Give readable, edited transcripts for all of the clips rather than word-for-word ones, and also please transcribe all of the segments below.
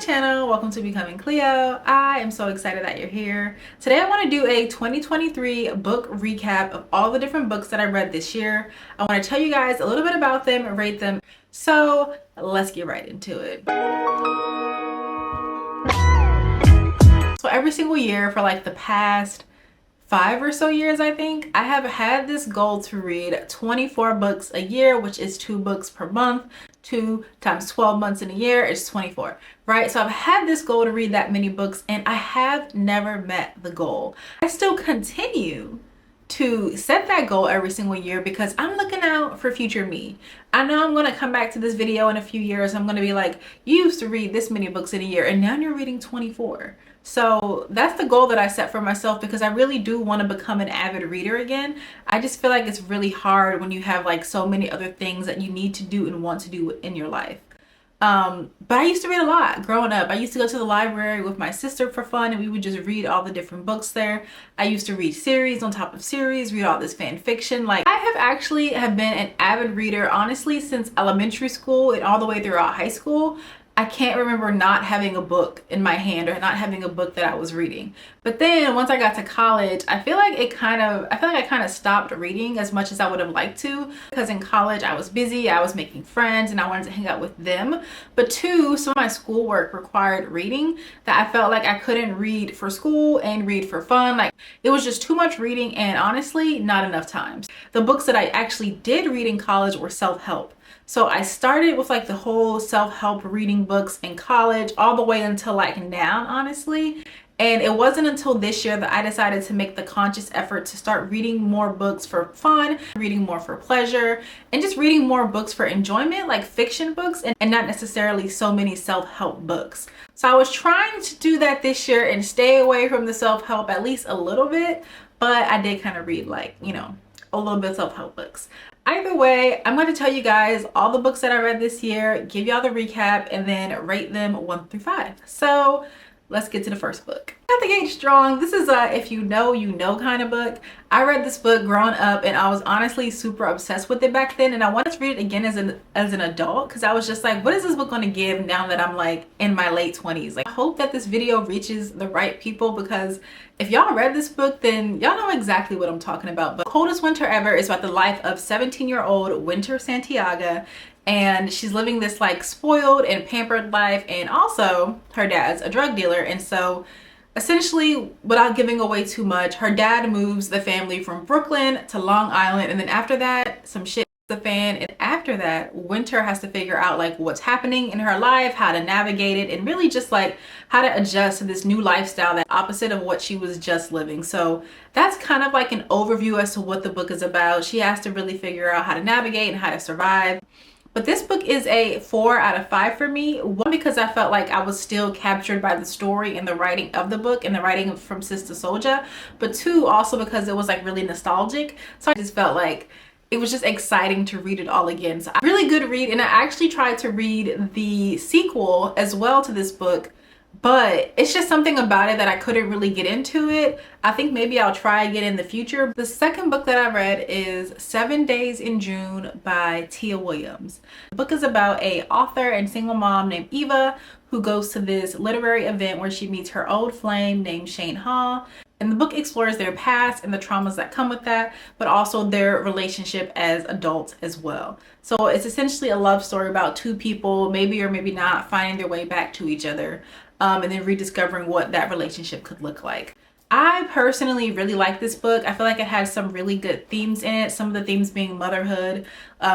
channel. Welcome to Becoming Cleo. I am so excited that you're here. Today I want to do a 2023 book recap of all the different books that I read this year. I want to tell you guys a little bit about them and rate them. So let's get right into it. So every single year for like the past 5 or so years, I think, I have had this goal to read 24 books a year, which is 2 books per month. 2 times 12 months in a year is 24, right? So I've had this goal to read that many books and I have never met the goal. I still continue to set that goal every single year because I'm looking out for future me. I know I'm going to come back to this video in a few years. I'm going to be like, you used to read this many books in a year and now you're reading 24. So that's the goal that I set for myself because I really do want to become an avid reader again. I just feel like it's really hard when you have like so many other things that you need to do and want to do in your life. But I used to read a lot growing up. I used to go to the library with my sister for fun and we would just read all the different books there. I used to read series on top of series, read all this fan fiction. Like I have been an avid reader honestly since elementary school and all the way throughout high school. I can't remember not having a book in my hand or not having a book that I was reading. But then once I got to college, I feel like I kind of stopped reading as much as I would have liked to because in college I was busy, I was making friends and I wanted to hang out with them. But 2, some of my schoolwork required reading that I felt like I couldn't read for school and read for fun. Like it was just too much reading and honestly not enough times. The books that I actually did read in college were self-help. So I started with like the whole self-help reading books in college all the way until like now, honestly. And it wasn't until this year that I decided to make the conscious effort to start reading more books for fun, reading more for pleasure, and just reading more books for enjoyment, like fiction books, and not necessarily so many self-help books. So I was trying to do that this year and stay away from the self-help at least a little bit, but I did kind of read like, you know, a little bit of self-help books. Either way, I'm going to tell you guys all the books that I read this year, give y'all the recap, and then rate them 1 through 5. So let's get to the first book. Out the gate strong. This is a if you know, you know kind of book. I read this book growing up and I was honestly super obsessed with it back then. And I wanted to read it again as an adult because I was just like, what is this book going to give now that I'm like in my late 20s? Like, I hope that this video reaches the right people because if y'all read this book, then y'all know exactly what I'm talking about. But Coldest Winter Ever is about the life of 17-year-old Winter Santiago. And she's living this like spoiled and pampered life, and also her dad's a drug dealer. And so essentially, without giving away too much, her dad moves the family from Brooklyn to Long Island, and then after that some shit hits the fan, and after that Winter has to figure out like what's happening in her life, how to navigate it, and really just like how to adjust to this new lifestyle that's opposite of what she was just living. So that's kind of like an overview as to what the book is about. She has to really figure out how to navigate and how to survive. But this book is a 4 out of 5 for me. 1, because I felt like I was still captured by the story and the writing of the book and the writing from Sister Soldier. But 2, also because it was like really nostalgic. So I just felt like it was just exciting to read it all again. So really good read. And I actually tried to read the sequel as well to this book, but it's just something about it that I couldn't really get into it. I think maybe I'll try again in the future. The second book that I read is 7 Days in June by Tia Williams. The book is about a author and single mom named Eva who goes to this literary event where she meets her old flame named Shane Hall. And the book explores their past and the traumas that come with that, but also their relationship as adults as well. So it's essentially a love story about 2 people, maybe or maybe not, finding their way back to each other. And then rediscovering what that relationship could look like. I personally really like this book. I feel like it has some really good themes in it. Some of the themes being motherhood,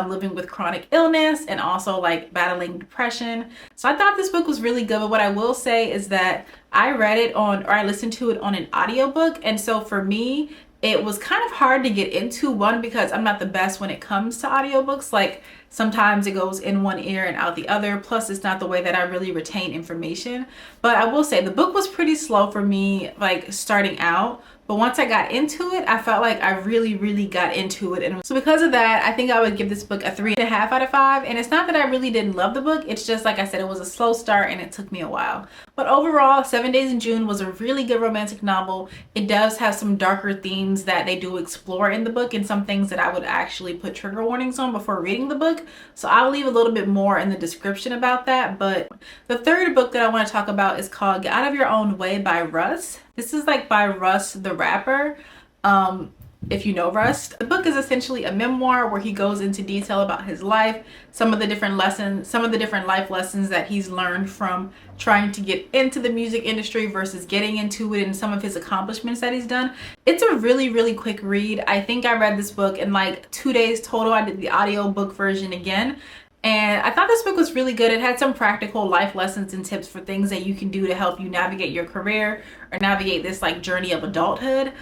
living with chronic illness, and also like battling depression. So I thought this book was really good. But what I will say is that I read it I listened to it on an audiobook. And so for me, it was kind of hard to get into. 1, because I'm not the best when it comes to audiobooks. Like sometimes it goes in one ear and out the other. Plus it's not the way that I really retain information. But I will say the book was pretty slow for me, like starting out. But once I got into it, I felt like I really got into it. And so because of that, I think I would give this book a 3.5 out of 5. And it's not that I really didn't love the book. It's just, like I said, it was a slow start and it took me a while. But overall, 7 Days in June was a really good romantic novel. It does have some darker themes that they do explore in the book and some things that I would actually put trigger warnings on before reading the book. So I'll leave a little bit more in the description about that. But the third book that I want to talk about is called Get Out of Your Own Way by Russ. This is like by Russ the rapper. If you know Russ. The book is essentially a memoir where he goes into detail about his life, some of the different life lessons that he's learned from trying to get into the music industry versus getting into it, and some of his accomplishments that he's done. It's a really quick read. I think I read this book in like 2 days total. I did the audiobook version again. And I thought this book was really good. It had some practical life lessons and tips for things that you can do to help you navigate your career or navigate this like journey of adulthood.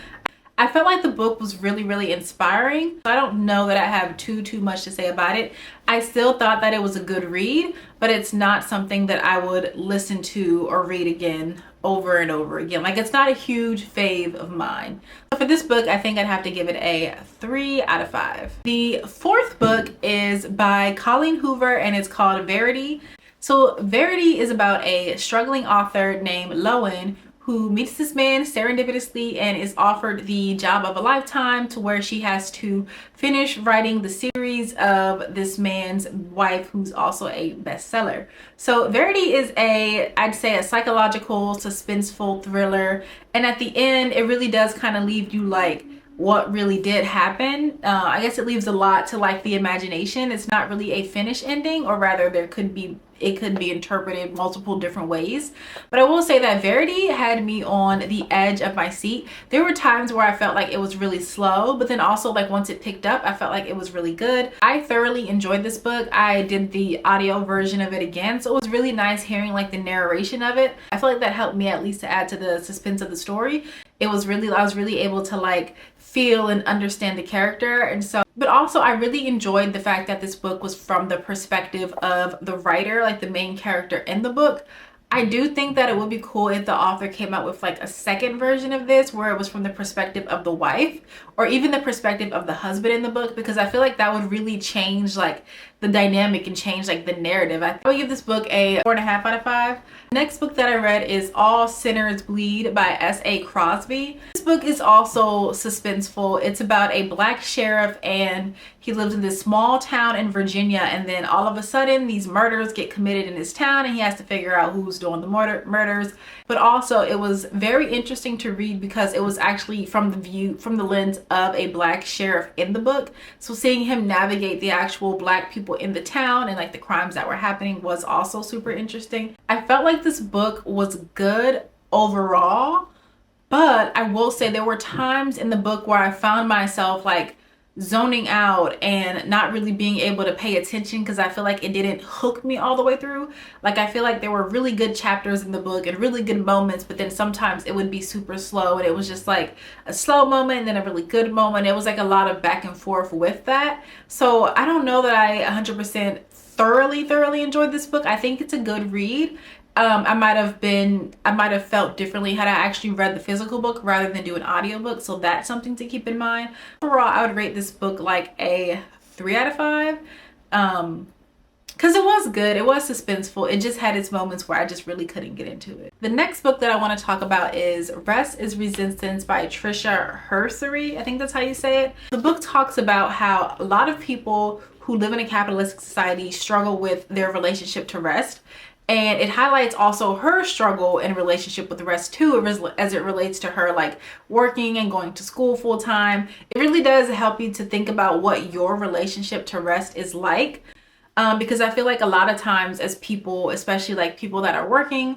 I felt like the book was really inspiring. I don't know that I have too much to say about it. I still thought that it was a good read, but it's not something that I would listen to or read again over and over again. Like, it's not a huge fave of mine. So for this book, I think I'd have to give it a 3 out of 5. The fourth book is by Colleen Hoover and it's called Verity. So Verity is about a struggling author named Lowen who meets this man serendipitously and is offered the job of a lifetime, to where she has to finish writing the series of this man's wife, who's also a bestseller. So Verity is I'd say a psychological, suspenseful thriller. And at the end, it really does kind of leave you like, what really did happen. I guess it leaves a lot to like the imagination. It's not really a finished ending, or rather it could be interpreted multiple different ways. But I will say that Verity had me on the edge of my seat. There were times where I felt like it was really slow, but then also like once it picked up, I felt like it was really good. I thoroughly enjoyed this book. I did the audio version of it again, so it was really nice hearing like the narration of it. I feel like that helped me at least to add to the suspense of the story. I was really able to like feel and understand the character. And so, but also I really enjoyed the fact that this book was from the perspective of the writer, like the main character in the book. I do think that it would be cool if the author came out with like a second version of this where it was from the perspective of the wife, or even the perspective of the husband in the book, because I feel like that would really change like the dynamic and change like the narrative. I would give this book a 4.5 out of 5. Next book that I read is All Sinners Bleed by S.A. Crosby. This book is also suspenseful. It's about a black sheriff and he lives in this small town in Virginia, and then all of a sudden these murders get committed in his town and he has to figure out who's doing the murders. But also it was very interesting to read because it was actually from the lens of a black sheriff in the book. So seeing him navigate the actual black people in the town and like the crimes that were happening was also super interesting. I felt like this book was good overall, but I will say there were times in the book where I found myself like zoning out and not really being able to pay attention because I feel like it didn't hook me all the way through. Like, I feel like there were really good chapters in the book and really good moments, but then sometimes it would be super slow and it was just like a slow moment and then a really good moment. It was like a lot of back and forth with that. So I don't know that I 100% thoroughly enjoyed this book. I think it's a good read. I might have felt differently had I actually read the physical book rather than do an audiobook, so that's something to keep in mind. Overall, I would rate this book like a 3 out of 5. Because it was good, it was suspenseful, it just had its moments where I just really couldn't get into it. The next book that I want to talk about is Rest is Resistance by Trisha Hersery. I think that's how you say it. The book talks about how a lot of people who live in a capitalistic society struggle with their relationship to rest. And it highlights also her struggle in relationship with the rest too, as it relates to her like working and going to school full time. It really does help you to think about what your relationship to rest is like. Because I feel like a lot of times as people, especially like people that are working,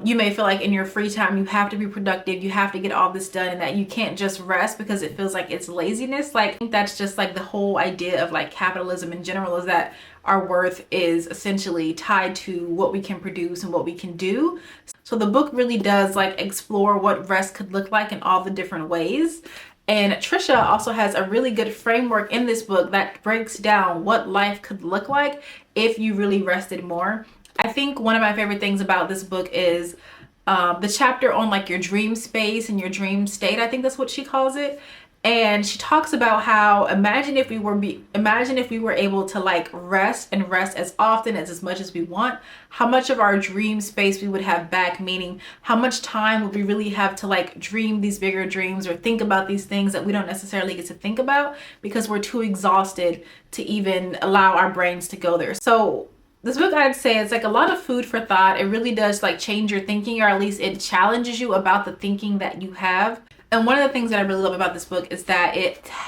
you may feel like in your free time you have to be productive, you have to get all this done, and that you can't just rest because it feels like it's laziness. Like, I think that's just like the whole idea of like capitalism in general, is that our worth is essentially tied to what we can produce and what we can do. So the book really does like explore what rest could look like in all the different ways. And Trisha also has a really good framework in this book that breaks down what life could look like if you really rested more. I think one of my favorite things about this book is the chapter on like your dream space and your dream state, I think that's what she calls it. And she talks about how imagine if we were able to like rest and rest as often as much as we want, how much of our dream space we would have back, meaning how much time would we really have to like dream these bigger dreams or think about these things that we don't necessarily get to think about because we're too exhausted to even allow our brains to go there. So this book, I'd say, it's like a lot of food for thought. It really does like change your thinking, or at least it challenges you about the thinking that you have. And one of the things that I really love about this book is that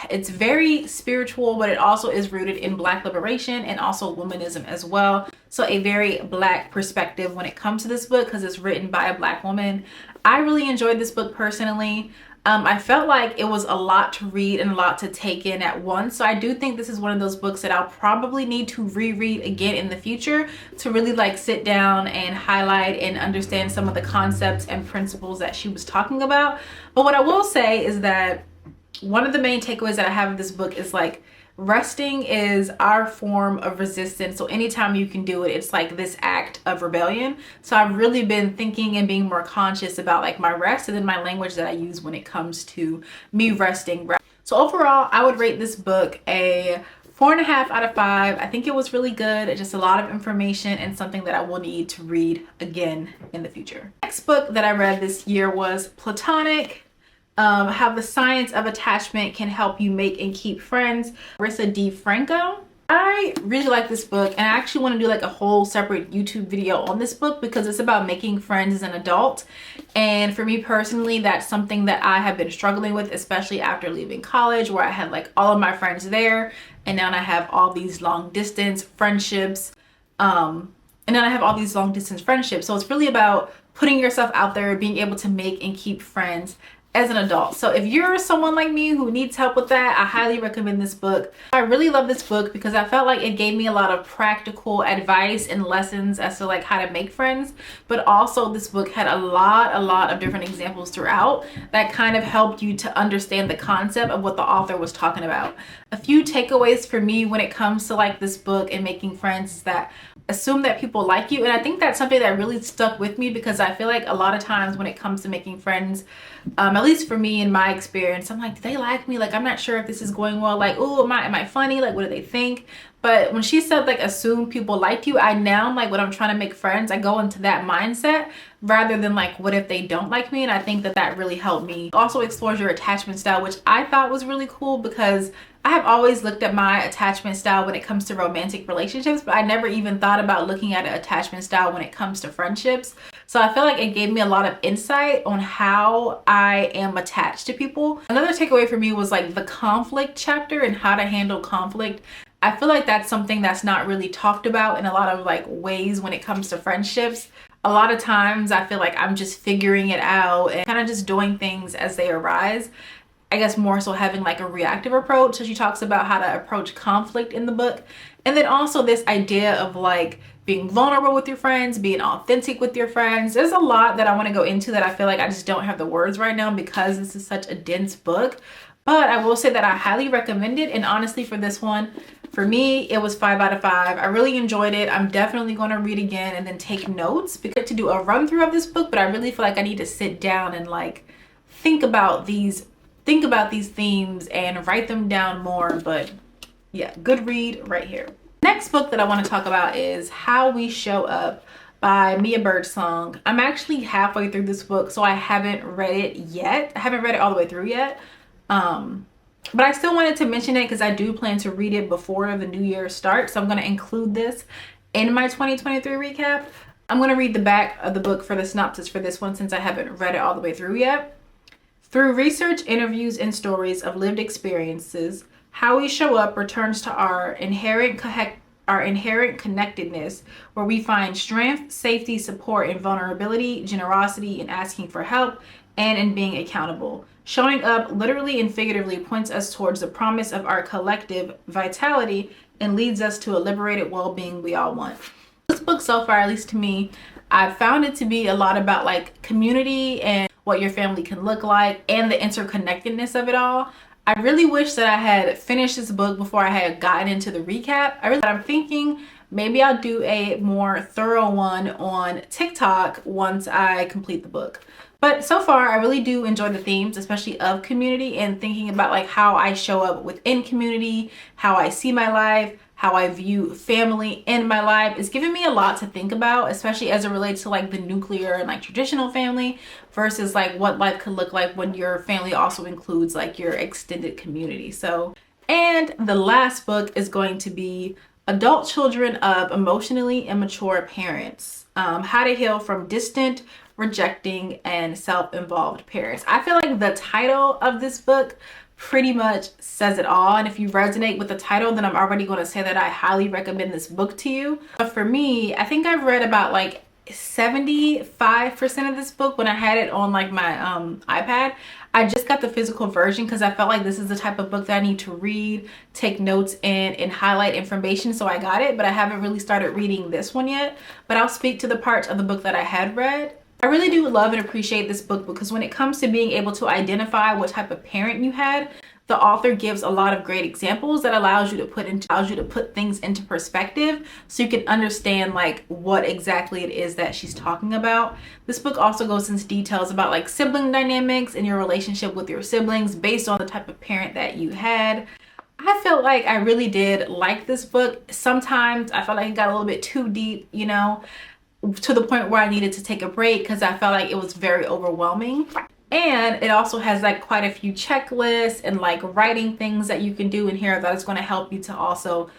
it's very spiritual, but it also is rooted in Black liberation and also womanism as well. So a very Black perspective when it comes to this book because it's written by a Black woman. I really enjoyed this book personally. I felt like it was a lot to read and a lot to take in at once. So I do think this is one of those books that I'll probably need to reread again in the future to really like sit down and highlight and understand some of the concepts and principles that she was talking about. But what I will say is that one of the main takeaways that I have of this book is like resting is our form of resistance. So anytime you can do it, it's like this act of rebellion. So I've really been thinking and being more conscious about like my rest and then my language that I use when it comes to me resting. So overall, I would rate this book a 4.5 out of 5. I think it was really good. It's just a lot of information and something that I will need to read again in the future. Next book that I read this year was Platonic. How the Science of Attachment Can Help You Make and Keep Friends, Marissa D. Franco. I really like this book and I actually want to do like a whole separate YouTube video on this book because it's about making friends as an adult. And for me personally, that's something that I have been struggling with, especially after leaving college where I had like all of my friends there and now I have all these long distance friendships. So it's really about putting yourself out there, being able to make and keep friends as an adult. So if you're someone like me who needs help with that, I highly recommend this book. I really love this book because I felt like it gave me a lot of practical advice and lessons as to like how to make friends, but also this book had a lot of different examples throughout that kind of helped you to understand the concept of what the author was talking about. A few takeaways for me when it comes to like this book and making friends is that assume that people like you. And I think that's something that really stuck with me because I feel like a lot of times when it comes to making friends, at least for me in my experience, I'm like, do they like me? Like, I'm not sure if this is going well. Like, oh, am I funny? Like, what do they think? But when she said like assume people like you, I now like when I'm trying to make friends, I go into that mindset rather than like what if they don't like me. And I think that that really helped me. Also explores your attachment style, which I thought was really cool because I have always looked at my attachment style when it comes to romantic relationships, but I never even thought about looking at an attachment style when it comes to friendships. So I feel like it gave me a lot of insight on how I am attached to people. Another takeaway for me was like the conflict chapter and how to handle conflict. I feel like that's something that's not really talked about in a lot of like ways when it comes to friendships. A lot of times I feel like I'm just figuring it out and kind of just doing things as they arise. I guess more so having like a reactive approach. So she talks about how to approach conflict in the book. And then also this idea of like being vulnerable with your friends, being authentic with your friends. There's a lot that I want to go into that I feel like I just don't have the words right now because this is such a dense book. But I will say that I highly recommend it. And honestly, for this one, for me, it was 5 out of 5. I really enjoyed it. I'm definitely going to read again and then take notes because to do a run through of this book, but I really feel like I need to sit down and like think about these themes and write them down more. But yeah, good read right here. Next book that I want to talk about is How We Show Up by Mia Birdsong. I'm actually halfway through this book, so I haven't read it yet. I haven't read it all the way through yet. But I still wanted to mention it because I do plan to read it before the new year starts. So I'm going to include this in my 2023 recap. I'm going to read the back of the book for the synopsis for this one since I haven't read it all the way through yet. Through research, interviews, and stories of lived experiences, How We Show Up returns to our inherent connectedness, where we find strength, safety, support, and vulnerability, generosity in asking for help, and in being accountable. Showing up literally and figuratively points us towards the promise of our collective vitality and leads us to a liberated well-being we all want. This book so far, at least to me, I've found it to be a lot about like community and what your family can look like and the interconnectedness of it all. I really wish that I had finished this book before I had gotten into the recap. I'm thinking Maybe I'll do a more thorough one on TikTok once I complete the book. But so far, I really do enjoy the themes, especially of community, and thinking about like how I show up within community, how I see my life, how I view family in my life. It's giving me a lot to think about, especially as it relates to like the nuclear and like traditional family versus like what life could look like when your family also includes like your extended community. So, and the last book is going to be Adult Children of Emotionally Immature Parents, How to Heal from Distant, Rejecting, and Self-Involved Parents. I feel like the title of this book pretty much says it all, and if you resonate with the title, then I'm already going to say that I highly recommend this book to you. But for me, I think I've read about like 75% of this book when I had it on like my iPad. I just got the physical version because I felt like this is the type of book that I need to read, take notes in, and highlight information, so I got it, but I haven't really started reading this one yet. But I'll speak to the parts of the book that I had read. I really do love and appreciate this book because when it comes to being able to identify what type of parent you had, the author gives a lot of great examples that allows you to put things into perspective so you can understand like what exactly it is that she's talking about. This book also goes into details about like sibling dynamics and your relationship with your siblings based on the type of parent that you had. I felt like I really did like this book. Sometimes I felt like it got a little bit too deep, you know, to the point where I needed to take a break because I felt like it was very overwhelming. And it also has like quite a few checklists and like writing things that you can do in here that is going to help you to also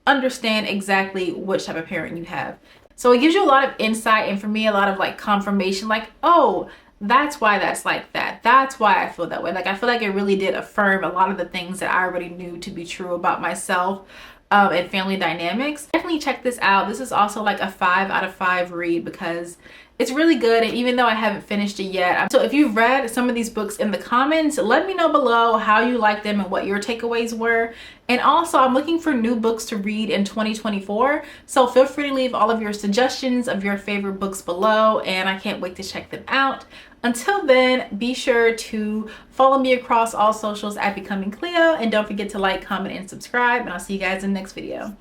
understand exactly which type of parent you have. So it gives you a lot of insight, and for me, a lot of like confirmation, like, oh, that's why that's like that. That's why I feel that way. Like, I feel like it really did affirm a lot of the things that I already knew to be true about myself and family dynamics. Definitely check this out. This is also like a 5 out of 5 read because it's really good, and even though I haven't finished it yet. So if you've read some of these books in the comments, let me know below how you like them and what your takeaways were. And also, I'm looking for new books to read in 2024, so feel free to leave all of your suggestions of your favorite books below, and I can't wait to check them out. Until then, be sure to follow me across all socials at Becoming Cleo, and don't forget to like, comment, and subscribe, and I'll see you guys in the next video.